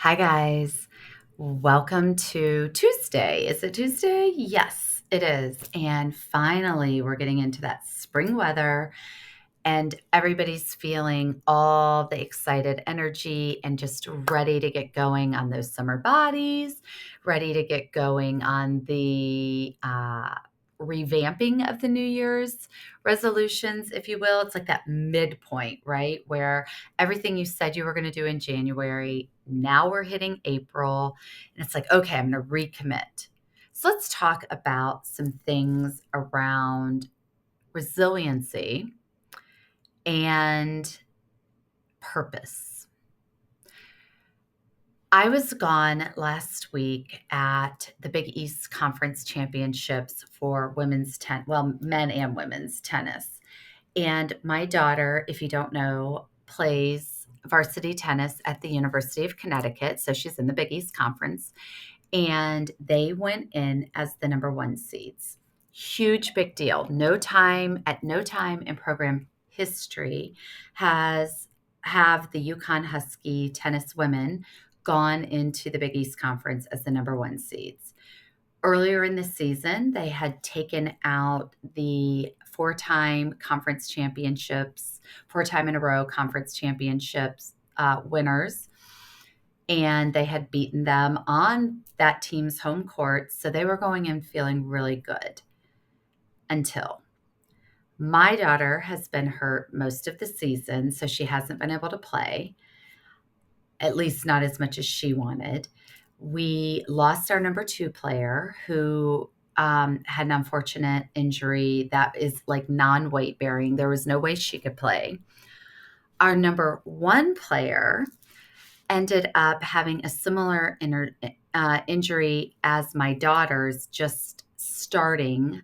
Hi, guys. Welcome to Tuesday. Is it Tuesday? Yes, it is. And finally, we're getting into that spring weather, and everybody's feeling all the excited energy and just ready to get going on those summer bodies, ready to get going on the revamping of the New Year's resolutions, if you will. It's like that midpoint, right? Where everything you said you were going to do in January, now we're hitting April, and it's like, okay, I'm going to recommit. So let's talk about some things around resiliency and purpose. I was gone last week at the Big East Conference Championships for men and women's tennis. And my daughter, if you don't know, plays varsity tennis at the University of Connecticut. So she's in the Big East Conference. And they went in as the number one seeds. Huge, big deal. No time in program history have the Yukon Husky tennis women gone into the Big East Conference as the number one seeds. Earlier in the season, they had taken out the four time in a row conference championships winners, and they had beaten them on that team's home court. So they were going in feeling really good until my daughter has been hurt most of the season. So she hasn't been able to play, at least not as much as she wanted. We lost our number two player who had an unfortunate injury that is like non weight bearing. There was no way she could play. Our number one player ended up having a similar injury as my daughter's, just starting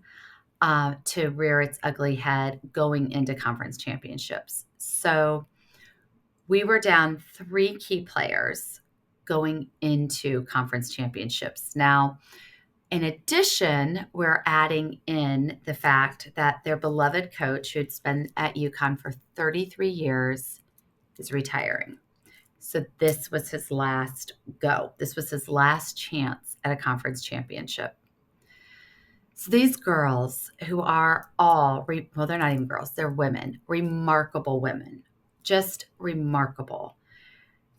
to rear its ugly head going into conference championships. So we were down three key players going into conference championships. Now, in addition, we're adding in the fact that their beloved coach, who'd been at UConn for 33 years, is retiring. So this was his last go. This was his last chance at a conference championship. So these girls, who are they're not even girls, they're women, remarkable women, just remarkable,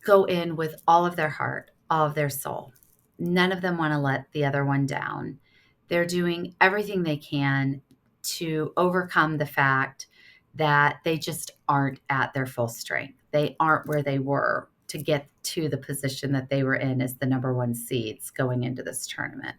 go in with all of their heart, all of their soul. None of them want to let the other one down. They're doing everything they can to overcome the fact that they just aren't at their full strength. They aren't where they were to get to the position that they were in as the number one seeds going into this tournament.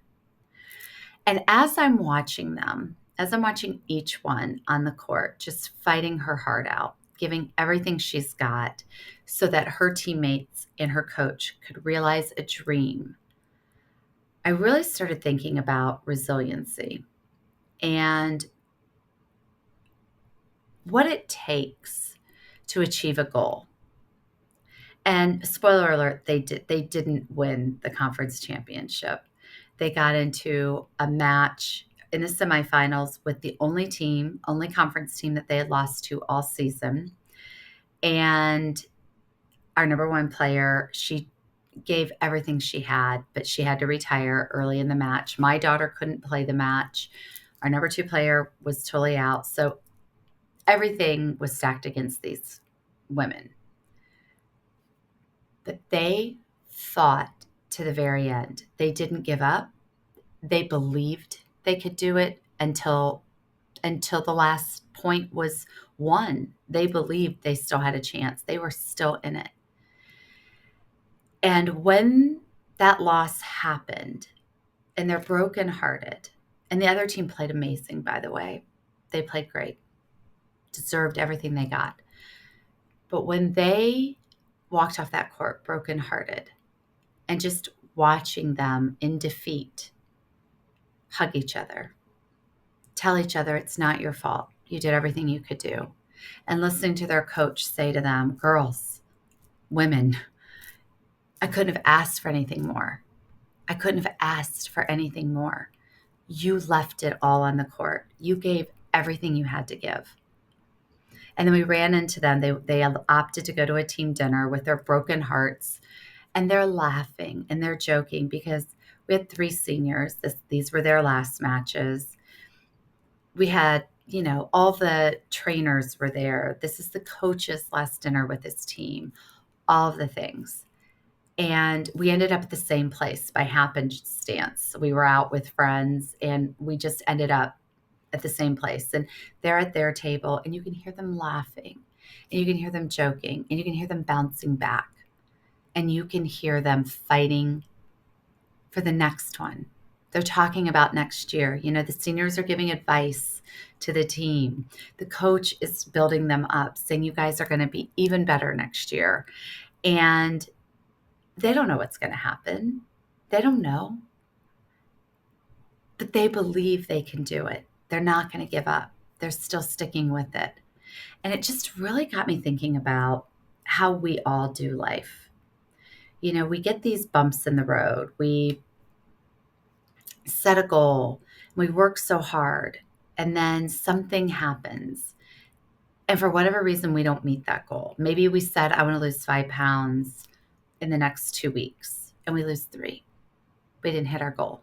And as I'm watching them, as I'm watching each one on the court, just fighting her heart out, giving everything she's got so that her teammates and her coach could realize a dream, I really started thinking about resiliency and what it takes to achieve a goal. And spoiler alert, they didn't win the conference championship. They got into a match in the semifinals with the only conference team that they had lost to all season. And our number one player, she gave everything she had, but she had to retire early in the match. My daughter couldn't play the match. Our number two player was totally out. So everything was stacked against these women. But they fought to the very end. They didn't give up. They believed they could do it until the last point was won. They believed they still had a chance. They were still in it. And when that loss happened and they're brokenhearted, and the other team played amazing, by the way. They played great, deserved everything they got. But when they walked off that court brokenhearted, and just watching them in defeat hug each other, tell each other it's not your fault, you did everything you could do, and listening to their coach say to them, girls, women, I couldn't have asked for anything more. I couldn't have asked for anything more. You left it all on the court. You gave everything you had to give. And then we ran into them. They opted to go to a team dinner with their broken hearts. And they're laughing and they're joking because we had 3 seniors. These were their last matches. We had, all the trainers were there. This is the coach's last dinner with his team, all of the things. And we ended up at the same place by happenstance. We were out with friends and we just ended up at the same place. And they're at their table and you can hear them laughing and you can hear them joking and you can hear them bouncing back and you can hear them fighting for the next one. They're talking about next year. The seniors are giving advice to the team. The coach is building them up, saying you guys are going to be even better next year. And they don't know what's going to happen. They don't know. But they believe they can do it. They're not going to give up. They're still sticking with it. And it just really got me thinking about how we all do life. We get these bumps in the road. We set a goal, we work so hard, and then something happens. And for whatever reason, we don't meet that goal. Maybe we said, I want to lose 5 pounds in the next 2 weeks, and we lose 3. We didn't hit our goal.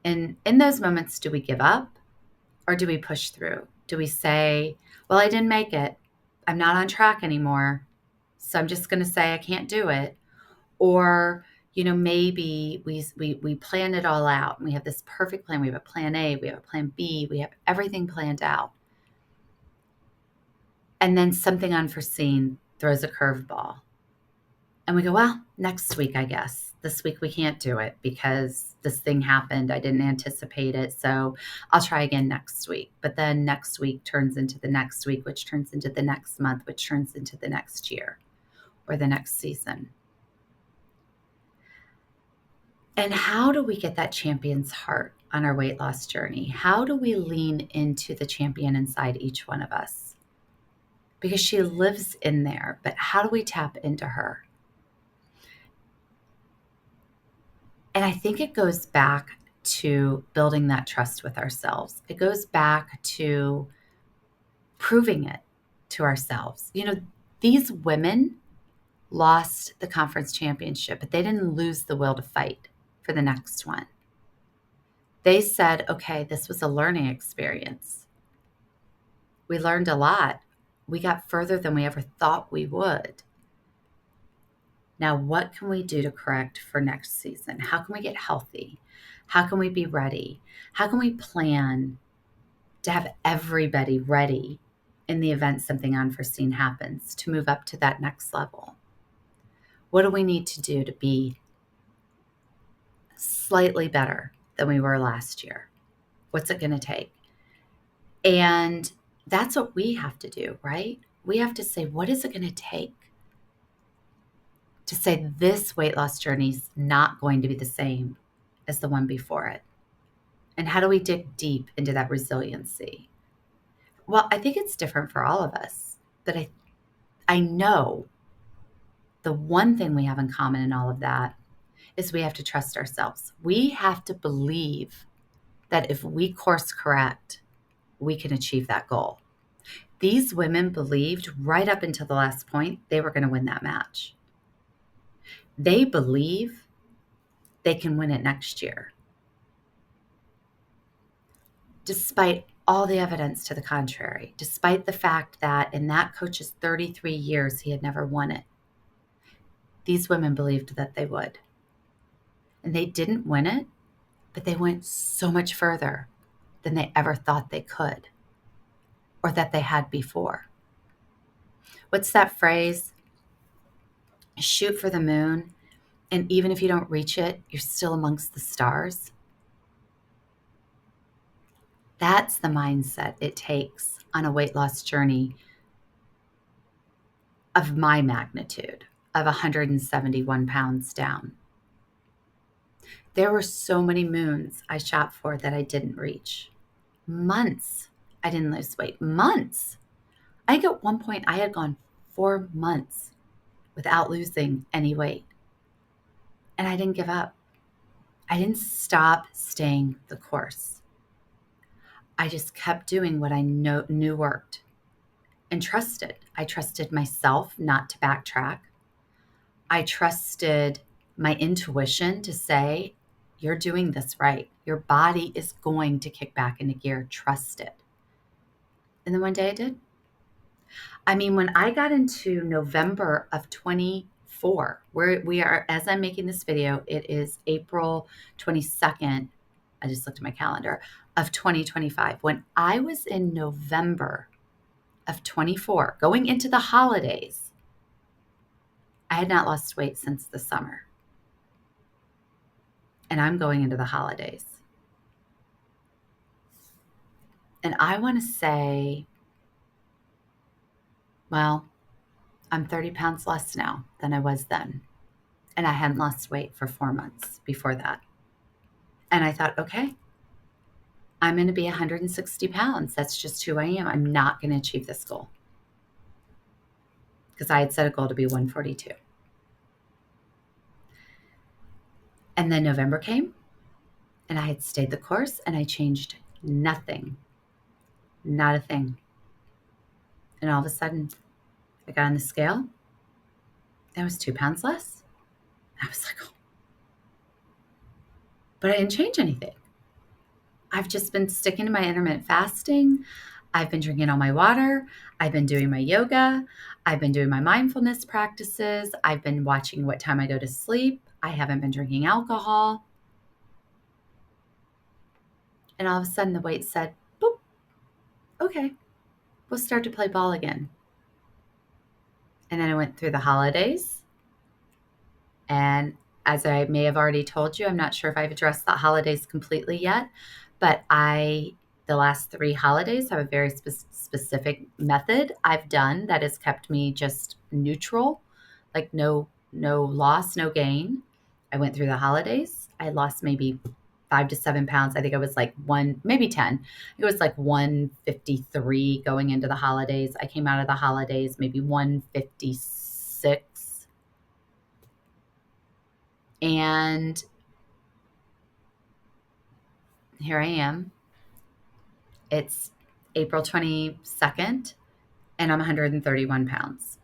And in those moments, do we give up or do we push through? Do we say, well, I didn't make it. I'm not on track anymore. So I'm just going to say I can't do it. Or, maybe we plan it all out and we have this perfect plan. We have a plan A, we have a plan B, we have everything planned out. And then something unforeseen throws a curveball. And we go, well, next week, I guess. This week we can't do it because this thing happened. I didn't anticipate it. So I'll try again next week. But then next week turns into the next week, which turns into the next month, which turns into the next year or the next season. And how do we get that champion's heart on our weight loss journey? How do we lean into the champion inside each one of us? Because she lives in there, but how do we tap into her? And I think it goes back to building that trust with ourselves. It goes back to proving it to ourselves. These women lost the conference championship, but they didn't lose the will to fight for the next one. They said, okay, this was a learning experience. We learned a lot. We got further than we ever thought we would. Now, what can we do to correct for next season? How can we get healthy? How can we be ready? How can we plan to have everybody ready in the event something unforeseen happens to move up to that next level? What do we need to do to be slightly better than we were last year? What's it going to take? And that's what we have to do, right? We have to say, what is it going to take to say this weight loss journey is not going to be the same as the one before it? And how do we dig deep into that resiliency? Well, I think it's different for all of us, but I know the one thing we have in common in all of that is we have to trust ourselves. We have to believe that if we course correct, we can achieve that goal. These women believed right up until the last point they were going to win that match. They believe they can win it next year, despite all the evidence to the contrary, despite the fact that in that coach's 33 years, he had never won it. These women believed that they would. And they didn't win it, but they went so much further than they ever thought they could or that they had before. What's that phrase? Shoot for the moon, and even if you don't reach it, you're still amongst the stars. That's the mindset it takes on a weight loss journey of my magnitude, of 171 pounds down. There were so many moons I shot for that I didn't reach. Months I didn't lose weight. Months. I think at one point I had gone 4 months without losing any weight. And I didn't give up. I didn't stop staying the course. I just kept doing what I knew worked and trusted. I trusted myself not to backtrack. I trusted my intuition to say, you're doing this right. Your body is going to kick back into gear. Trust it. And then one day I did. I mean, when I got into November of 24, where we are, as I'm making this video, it is April 22nd. I just looked at my calendar of 2025. When I was in November of 24, going into the holidays, I had not lost weight since the summer. And I'm going into the holidays. And I want to say, well, I'm 30 pounds less now than I was then. And I hadn't lost weight for 4 months before that. And I thought, okay, I'm going to be 160 pounds. That's just who I am. I'm not going to achieve this goal. Because I had set a goal to be 142. And then November came, and I had stayed the course, and I changed nothing. Not a thing. And all of a sudden, I got on the scale. I was 2 pounds less. I was like, oh. But I didn't change anything. I've just been sticking to my intermittent fasting. I've been drinking all my water. I've been doing my yoga. I've been doing my mindfulness practices. I've been watching what time I go to sleep. I haven't been drinking alcohol. And all of a sudden the weight said, boop, okay, we'll start to play ball again. And then I went through the holidays. And as I may have already told you, I'm not sure if I've addressed the holidays completely yet, but the last 3 holidays have a very specific method I've done that has kept me just neutral, like no loss, no gain. I went through the holidays. I lost maybe 5 to 7 pounds. I think I was like maybe 10. It was like 153 going into the holidays. I came out of the holidays maybe 156. And here I am. It's April 22nd, and I'm 131 pounds.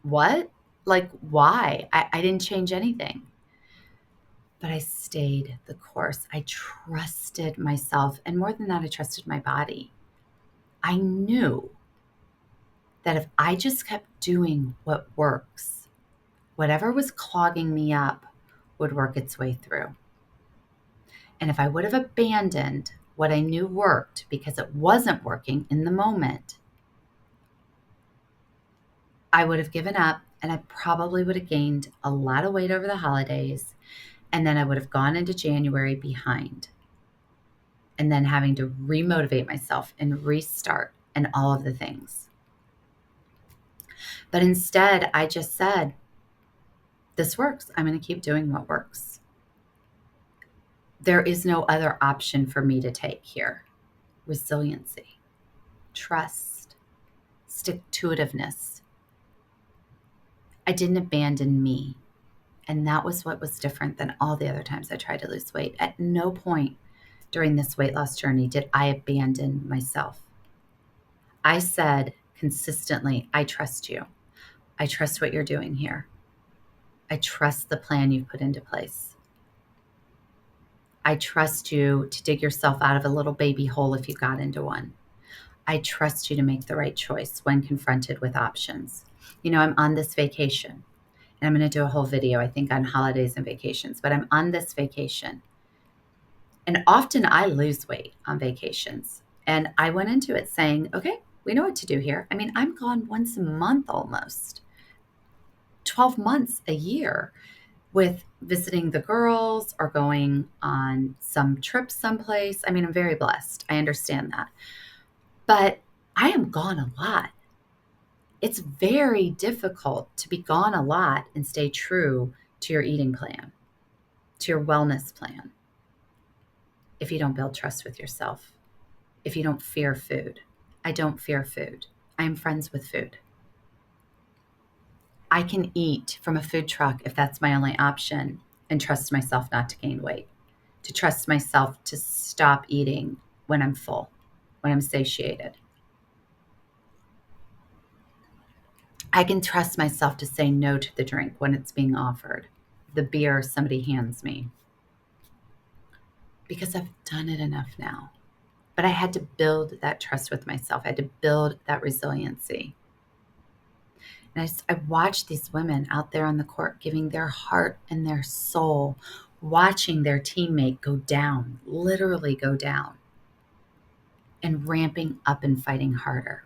What? Like, why? I didn't change anything. But I stayed the course. I trusted myself. And more than that, I trusted my body. I knew that if I just kept doing what works, whatever was clogging me up would work its way through. And if I would have abandoned what I knew worked because it wasn't working in the moment, I would have given up, and I probably would have gained a lot of weight over the holidays. And then I would have gone into January behind, and then having to remotivate myself and restart and all of the things. But instead, I just said, this works. I'm going to keep doing what works. There is no other option for me to take here. Resiliency, trust, stick-to-itiveness. I didn't abandon me. And that was what was different than all the other times I tried to lose weight. At no point during this weight loss journey did I abandon myself. I said consistently, I trust you. I trust what you're doing here. I trust the plan you've put into place. I trust you to dig yourself out of a little baby hole if you got into one. I trust you to make the right choice when confronted with options. You know, I'm on this vacation, and I'm going to do a whole video, I think, on holidays and vacations, but I'm on this vacation. And often I lose weight on vacations. And I went into it saying, okay, we know what to do here. I mean, I'm gone once a month almost, 12 months a year, with visiting the girls or going on some trip someplace. I mean, I'm very blessed. I understand that. But I am gone a lot. It's very difficult to be gone a lot and stay true to your eating plan, to your wellness plan, if you don't build trust with yourself, if you don't fear food. I don't fear food. I am friends with food. I can eat from a food truck if that's my only option and trust myself not to gain weight, to trust myself to stop eating when I'm full, when I'm satiated. I can trust myself to say no to the drink when it's being offered, the beer somebody hands me, because I've done it enough now. But I had to build that trust with myself. I had to build that resiliency. And I watched these women out there on the court giving their heart and their soul, watching their teammate go down, literally go down, and ramping up and fighting harder.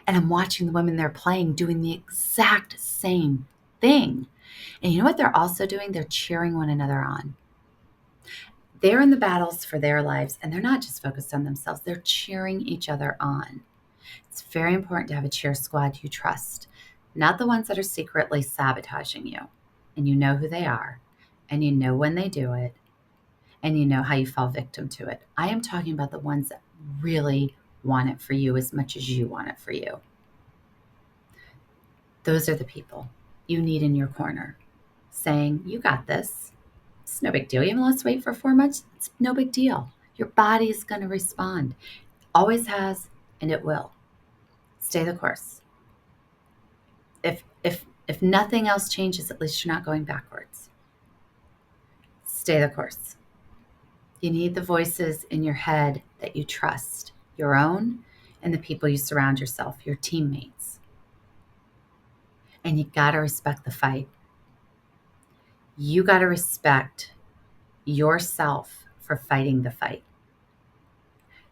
And I'm watching the women they're playing doing the exact same thing. And you know what they're also doing? They're cheering one another on. They're in the battles for their lives, and they're not just focused on themselves. They're cheering each other on. It's very important to have a cheer squad you trust, not the ones that are secretly sabotaging you. And you know who they are, and you know when they do it, and you know how you fall victim to it. I am talking about the ones that really want it for you as much as you want it for you. Those are the people you need in your corner saying, you got this. It's no big deal. You haven't lost weight for 4 months. It's no big deal. Your body is going to respond. Always has, and it will. Stay the course. If nothing else changes, at least you're not going backwards. Stay the course. You need the voices in your head that you trust, your own and the people you surround yourself, your teammates. And you got to respect the fight. You got to respect yourself for fighting the fight.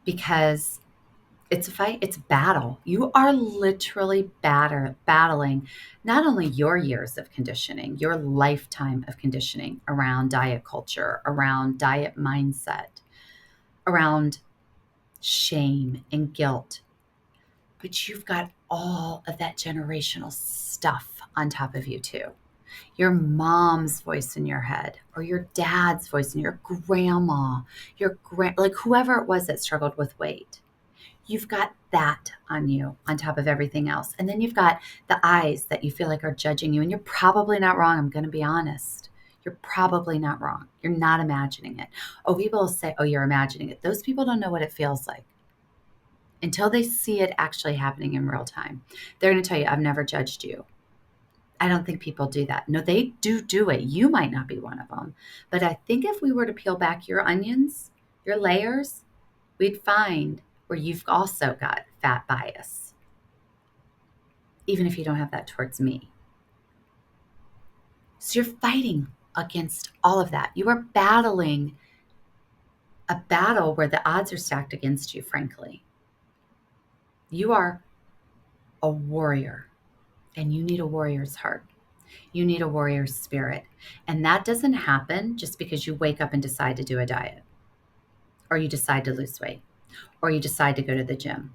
Because it's a fight, it's a battle. You are literally battling not only your years of conditioning, your lifetime of conditioning around diet culture, around diet mindset, around shame and guilt, but you've got all of that generational stuff on top of you too. Your mom's voice in your head, or your dad's voice, and your grandma, like whoever it was that struggled with weight. You've got that on you on top of everything else. And then you've got the eyes that you feel like are judging you. And you're probably not wrong. I'm going to be honest. You're probably not wrong. You're not imagining it. Oh, people will say, oh, you're imagining it. Those people don't know what it feels like until they see it actually happening in real time. They're going to tell you, I've never judged you. I don't think people do that. No, they do it. You might not be one of them. But I think if we were to peel back your onions, your layers, we'd find where you've also got fat bias, even if you don't have that towards me. So you're fighting against all of that. You are battling a battle where the odds are stacked against you, frankly. You are a warrior, and you need a warrior's heart. You need a warrior's spirit. And that doesn't happen just because you wake up and decide to do a diet, or you decide to lose weight, or you decide to go to the gym.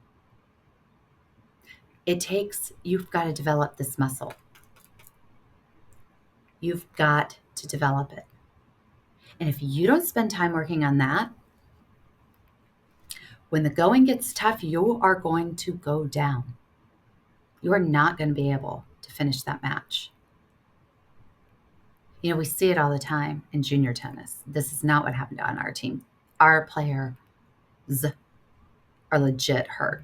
You've got to develop this muscle. You've got to develop it. And if you don't spend time working on that, when the going gets tough, you are going to go down. You are not going to be able to finish that match. You know, we see it all the time in junior tennis. This is not what happened on our team. Our players are legit hurt.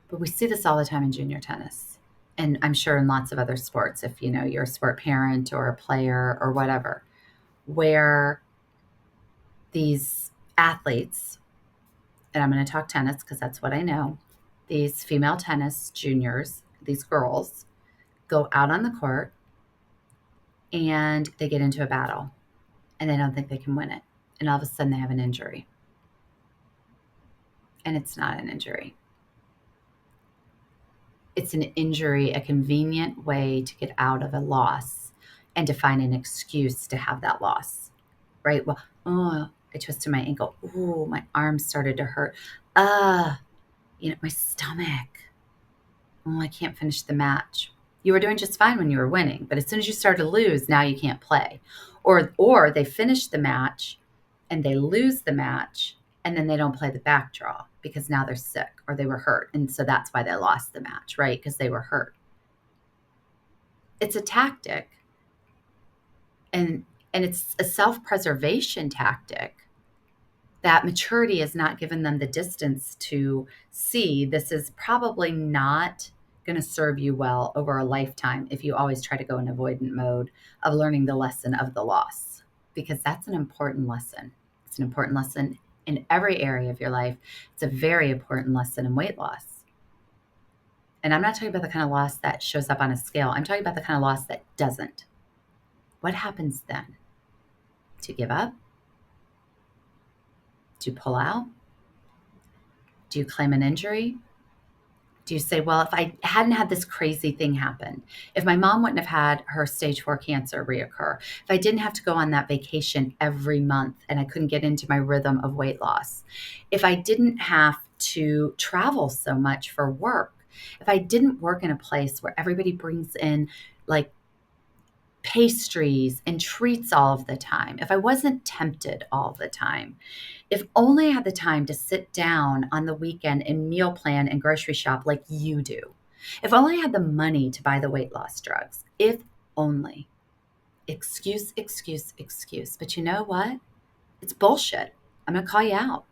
But we see this all the time in junior tennis. And I'm sure in lots of other sports, if you know you're a sport parent or a player or whatever, where these athletes, and I'm going to talk tennis because that's what I know, these female tennis juniors, these girls, go out on the court and they get into a battle and they don't think they can win it. And all of a sudden they have an injury. And it's not an injury. It's an injury, a convenient way to get out of a loss and to find an excuse to have that loss, right? Well, I twisted my ankle. Oh, my arm started to hurt. My stomach. Oh, I can't finish the match. You were doing just fine when you were winning, but as soon as you start to lose, now you can't play. Or they finish the match and they lose the match and then they don't play the back draw because now they're sick or they were hurt. And so that's why they lost the match, right? Because they were hurt. It's a tactic. And it's a self-preservation tactic that maturity has not given them the distance to see this is probably not going to serve you well over a lifetime if you always try to go in avoidant mode of learning the lesson of the loss, because that's an important lesson. It's an important lesson in every area of your life. It's a very important lesson in weight loss. And I'm not talking about the kind of loss that shows up on a scale. I'm talking about the kind of loss that doesn't. What happens then? Do you give up? Do you pull out? Do you claim an injury? Do you say, well, if I hadn't had this crazy thing happen, if my mom wouldn't have had her stage 4 cancer reoccur, if I didn't have to go on that vacation every month and I couldn't get into my rhythm of weight loss, if I didn't have to travel so much for work, if I didn't work in a place where everybody brings in like pastries and treats all of the time, if I wasn't tempted all the time, if only I had the time to sit down on the weekend and meal plan and grocery shop like you do, if only I had the money to buy the weight loss drugs, if only. Excuse, excuse, excuse. But you know what? It's bullshit. I'm going to call you out.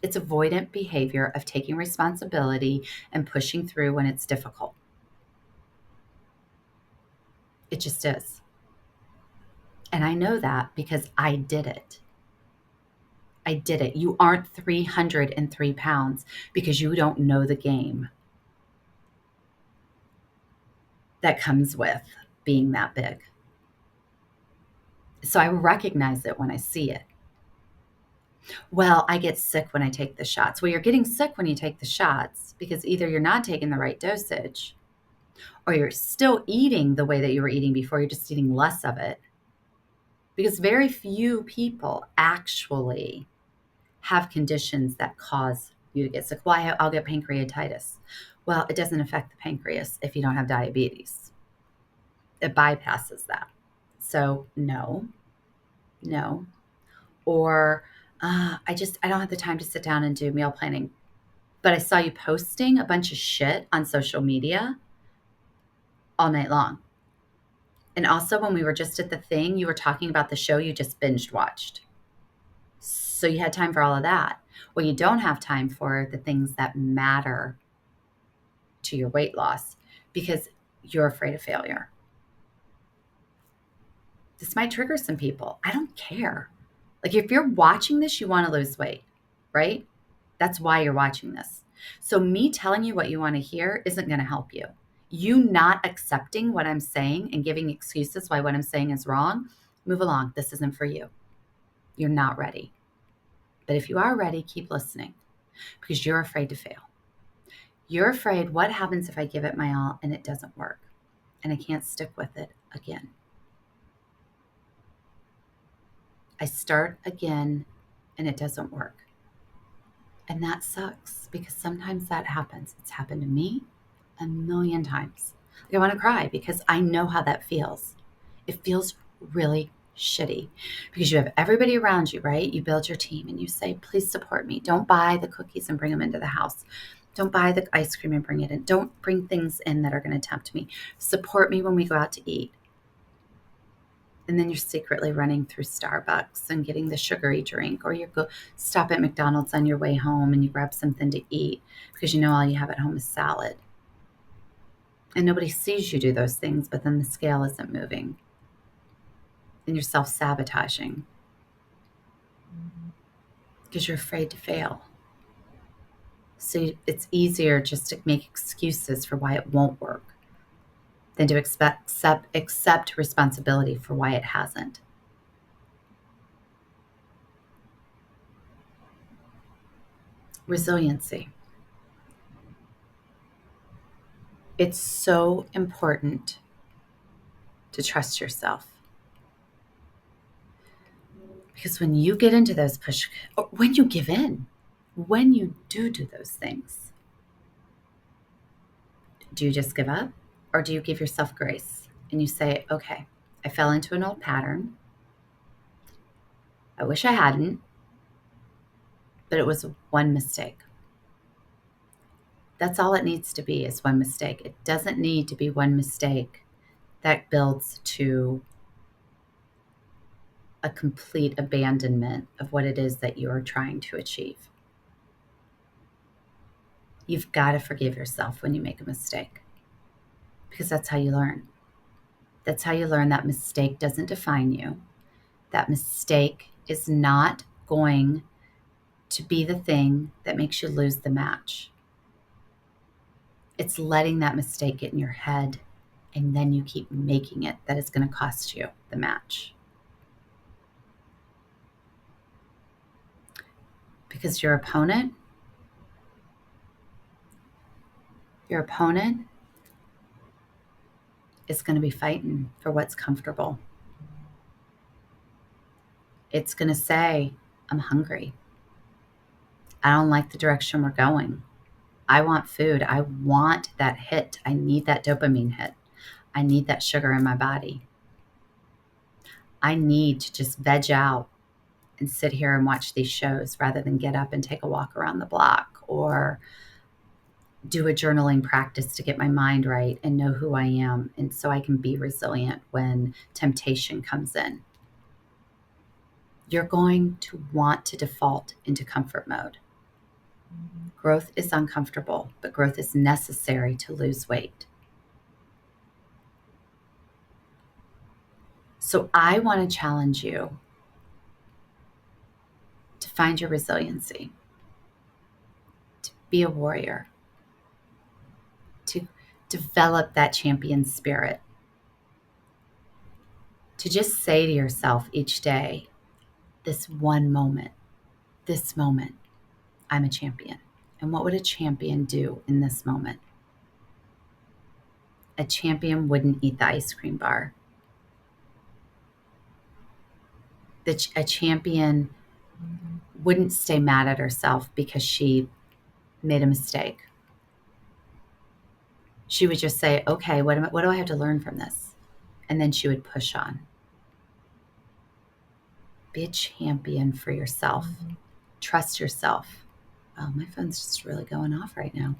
It's avoidant behavior of taking responsibility and pushing through when it's difficult. It just is. And I know that because I did it. I did it. You aren't 303 pounds because you don't know the game that comes with being that big. So I recognize it when I see it. Well, I get sick when I take the shots. Well, you're getting sick when you take the shots because either you're not taking the right dosage or you're still eating the way that you were eating before, you're just eating less of it. Because very few people actually have conditions that cause you to get sick. Well, I'll get pancreatitis. Well, it doesn't affect the pancreas if you don't have diabetes. It bypasses that. So no. Or I don't have the time to sit down and do meal planning. But I saw you posting a bunch of shit on social media all night long. And also when we were just at the thing, you were talking about the show you just binged watched. So you had time for all of that. Well, you don't have time for the things that matter to your weight loss because you're afraid of failure. This might trigger some people. I don't care. Like if you're watching this, you want to lose weight, right? That's why you're watching this. So me telling you what you want to hear isn't going to help you. You not accepting what I'm saying and giving excuses why what I'm saying is wrong, move along. This isn't for you. You're not ready. But if you are ready, keep listening because you're afraid to fail. You're afraid what happens if I give it my all and it doesn't work and I can't stick with it again. I start again and it doesn't work. And that sucks because sometimes that happens. It's happened to me a million times. I want to cry because I know how that feels. It feels really shitty because you have everybody around you, right? You build your team and you say, please support me. Don't buy the cookies and bring them into the house. Don't buy the ice cream and bring it in. Don't bring things in that are going to tempt me. Support me when we go out to eat. And then you're secretly running through Starbucks and getting the sugary drink, or you go stop at McDonald's on your way home and you grab something to eat because you know all you have at home is salad. And nobody sees you do those things, but then the scale isn't moving. And you're self-sabotaging because you're afraid to fail. So it's easier just to make excuses for why it won't work than to accept responsibility for why it hasn't. Resiliency. It's so important to trust yourself. Because when you get into those or when you give in, when you do those things, do you just give up or do you give yourself grace and you say, okay, I fell into an old pattern. I wish I hadn't, but it was one mistake. That's all it needs to be is one mistake. It doesn't need to be one mistake that builds to a complete abandonment of what it is that you are trying to achieve. You've got to forgive yourself when you make a mistake, because that's how you learn. That's how you learn that mistake doesn't define you. That mistake is not going to be the thing that makes you lose the match. It's letting that mistake get in your head, and then you keep making it that it's going to cost you the match. Because your opponent is going to be fighting for what's comfortable. It's going to say, I'm hungry. I don't like the direction we're going. I want food. I want that hit. I need that dopamine hit. I need that sugar in my body. I need to just veg out and sit here and watch these shows rather than get up and take a walk around the block or do a journaling practice to get my mind right and know who I am, and so I can be resilient when temptation comes in. You're going to want to default into comfort mode. Growth is uncomfortable, but growth is necessary to lose weight. So I want to challenge you to find your resiliency, to be a warrior, to develop that champion spirit, to just say to yourself each day, this moment, I'm a champion. And what would a champion do in this moment? A champion wouldn't eat the ice cream bar. A champion wouldn't stay mad at herself because she made a mistake. She would just say, okay, what do I have to learn from this? And then she would push on. Be a champion for yourself. Trust yourself. Oh, my phone's just really going off right now.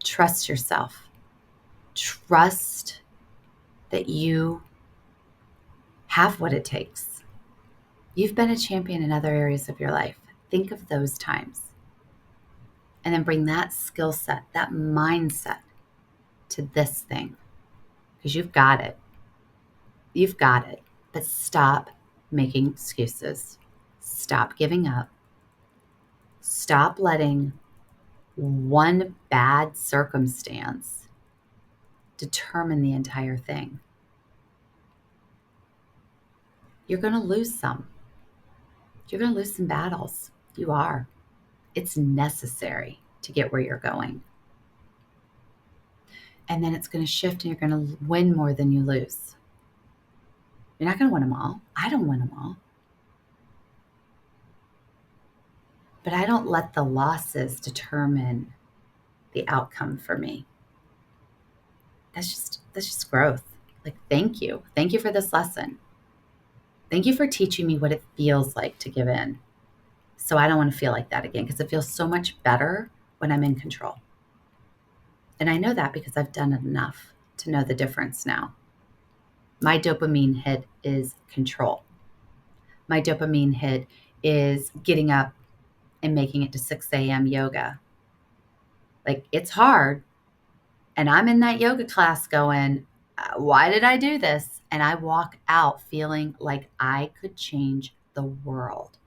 Trust yourself. Trust that you have what it takes. You've been a champion in other areas of your life. Think of those times. And then bring that skill set, that mindset to this thing. Because you've got it. You've got it. But stop making excuses. Stop giving up. Stop letting one bad circumstance determine the entire thing. You're going to lose some. You're going to lose some battles. You are. It's necessary to get where you're going. And then it's going to shift and you're going to win more than you lose. You're not going to win them all. I don't win them all. But I don't let the losses determine the outcome for me. That's just growth. Like, thank you. Thank you for this lesson. Thank you for teaching me what it feels like to give in. So I don't want to feel like that again, because it feels so much better when I'm in control. And I know that because I've done it enough to know the difference now. My dopamine hit is control. My dopamine hit is getting up and making it to 6 a.m. yoga. Like, it's hard. And I'm in that yoga class going, why did I do this? And I walk out feeling like I could change the world.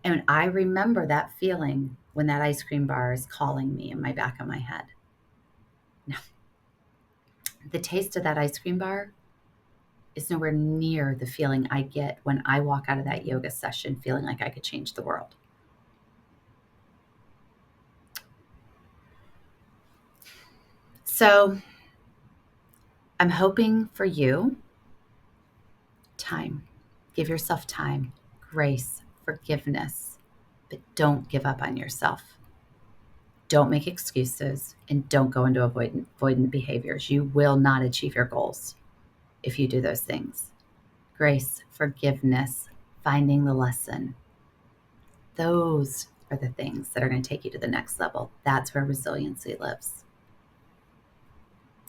And I remember that feeling when that ice cream bar is calling me in my back of my head. Now, the taste of that ice cream bar is nowhere near the feeling I get when I walk out of that yoga session feeling like I could change the world. So I'm hoping for you time. Give yourself time, grace, forgiveness, but don't give up on yourself. Don't make excuses and don't go into avoidant behaviors. You will not achieve your goals if you do those things. Grace, forgiveness, finding the lesson. Those are the things that are going to take you to the next level. That's where resiliency lives.